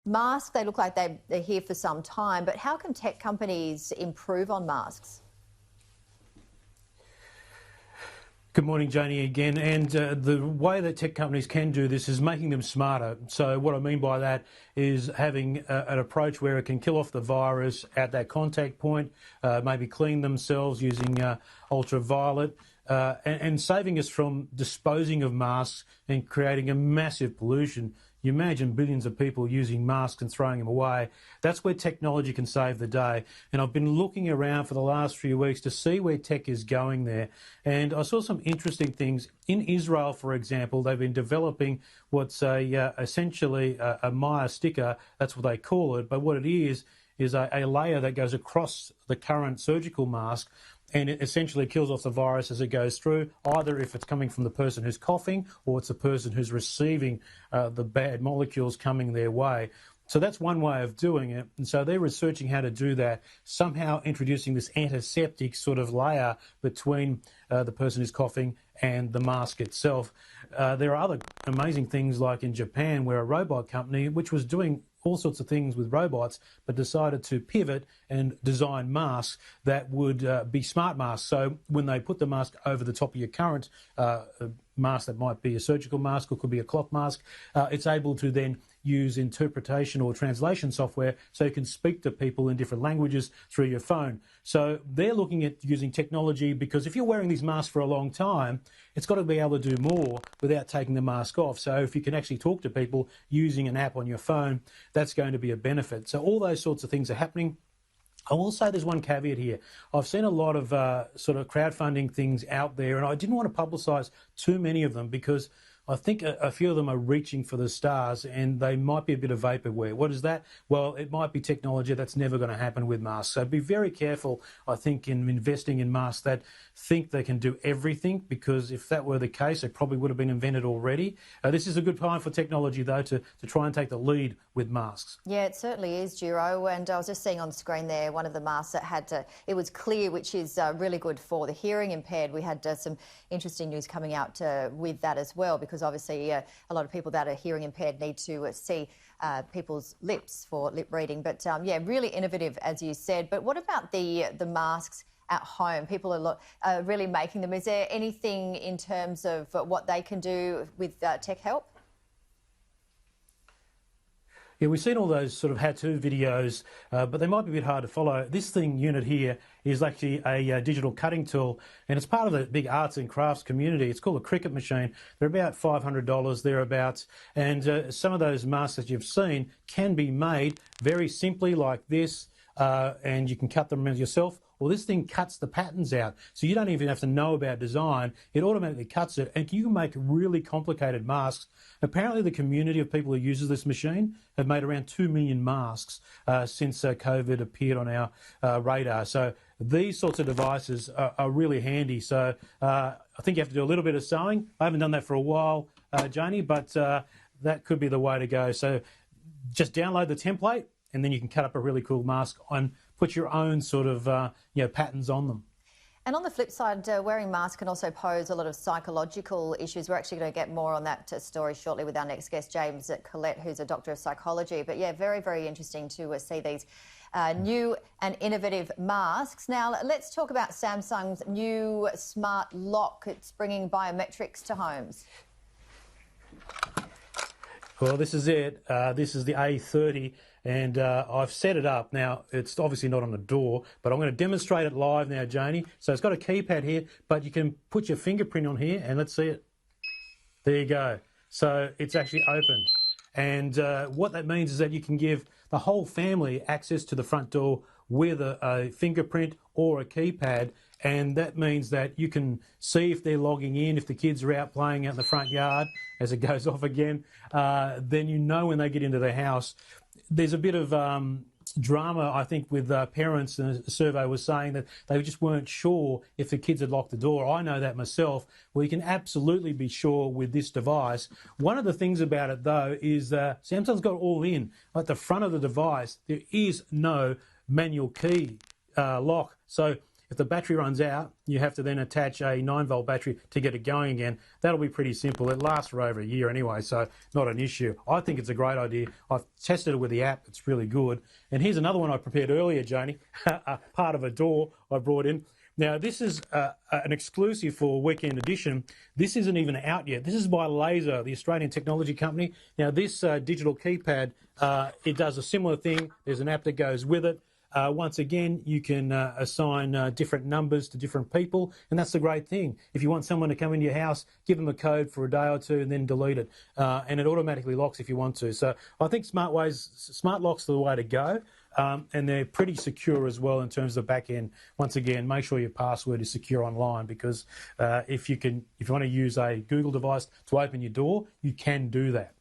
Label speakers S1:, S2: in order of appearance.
S1: masks, they look like they're here for some time, but how can tech companies improve on masks?
S2: Good morning, Janie, again. And the way that tech companies can do this is making them smarter. So what I mean by that is having an approach where it can kill off the virus at that contact point, maybe clean themselves using ultraviolet, and saving us from disposing of masks and creating a massive pollution. You imagine billions of people using masks and throwing them away. That's where technology can save the day. And I've been looking around for the last few weeks to see where tech is going there. And I saw some interesting things. In Israel, for example, they've been developing what's essentially a Maya sticker. That's what they call it. But what it is a layer that goes across the current surgical mask, and it essentially kills off the virus as it goes through, either if it's coming from the person who's coughing or it's the person who's receiving the bad molecules coming their way. So that's one way of doing it. And so they're researching how to do that, somehow introducing this antiseptic sort of layer between the person who's coughing and the mask itself. There are other amazing things like in Japan, where a robot company, which was doing all sorts of things with robots, but decided to pivot and design masks that would be smart masks. So when they put the mask over the top of your current mask, that might be a surgical mask or could be a cloth mask, it's able to then use interpretation or translation software so you can speak to people in different languages through your phone. So they're looking at using technology, because if you're wearing these masks for a long time, it's got to be able to do more without taking the mask off. So if you can actually talk to people using an app on your phone, that's going to be a benefit. So all those sorts of things are happening. I will say there's one caveat here. I've seen a lot of sort of crowdfunding things out there, and I didn't want to publicise too many of them because I think a few of them are reaching for the stars, and they might be a bit of vaporware. What is that? Well, it might be technology that's never going to happen with masks. So be very careful, I think, in investing in masks that think they can do everything, because if that were the case, it probably would have been invented already. This is a good time for technology, though, to try and take the lead with masks.
S1: Yeah, it certainly is, Djuro. And I was just seeing on the screen there one of the masks that had it was clear, which is really good for the hearing impaired. We had some interesting news coming out with that as well, because obviously a lot of people that are hearing impaired need to see people's lips for lip reading. But yeah, really innovative, as you said. But what about the masks at home? People are really making them. Is there anything in terms of what they can do with tech help?
S2: Yeah, we've seen all those sort of how-to videos, but they might be a bit hard to follow. This unit here is actually a digital cutting tool, and it's part of the big arts and crafts community. It's called a Cricut machine. They're about $500 thereabouts, and some of those masks that you've seen can be made very simply like this, and you can cut them yourself. Well, this thing cuts the patterns out, so you don't even have to know about design. It automatically cuts it, and you can make really complicated masks. Apparently, the community of people who uses this machine have made around 2 million masks since COVID appeared on our radar. So these sorts of devices are really handy. So I think you have to do a little bit of sewing. I haven't done that for a while, Janie, but that could be the way to go. So just download the template, and then you can cut up a really cool mask and put your own sort of patterns on them.
S1: And on the flip side, wearing masks can also pose a lot of psychological issues. We're actually going to get more on that story shortly with our next guest, James Collette, who's a doctor of psychology. But yeah, very, very interesting to see these new and innovative masks. Now, let's talk about Samsung's new smart lock. It's bringing biometrics to homes.
S2: Well, this is it. This is the A30, and I've set it up. Now, it's obviously not on the door, but I'm going to demonstrate it live now, Janie. So it's got a keypad here, but you can put your fingerprint on here, and let's see it. There you go. So it's actually open. And what that means is that you can give the whole family access to the front door with a fingerprint or a keypad, and that means that you can see if they're logging in, if the kids are out playing out in the front yard as it goes off again, then you know when they get into the house. There's a bit of drama, I think, with parents, and a survey was saying that they just weren't sure if the kids had locked the door. I know that myself. Well, you can absolutely be sure with this device. One of the things about it, though, is Samsung's got it all in. At the front of the device, there is no manual key lock. So If the battery runs out, you have to then attach a 9-volt battery to get it going again. That'll be pretty simple. It lasts for over a year anyway, so not an issue. I think it's a great idea. I've tested it with the app. It's really good. And here's another one I prepared earlier, Joni, part of a door I brought in. Now, this is an exclusive for Weekend Edition. This isn't even out yet. This is by Laser, the Australian technology company. Now, this digital keypad, it does a similar thing. There's an app that goes with it. Once again, you can assign different numbers to different people, and that's the great thing. If you want someone to come into your house, give them a code for a day or two and then delete it, and it automatically locks if you want to. So I think smart locks are the way to go, and they're pretty secure as well in terms of back end. Once again, make sure your password is secure online, because if you want to use a Google device to open your door, you can do that.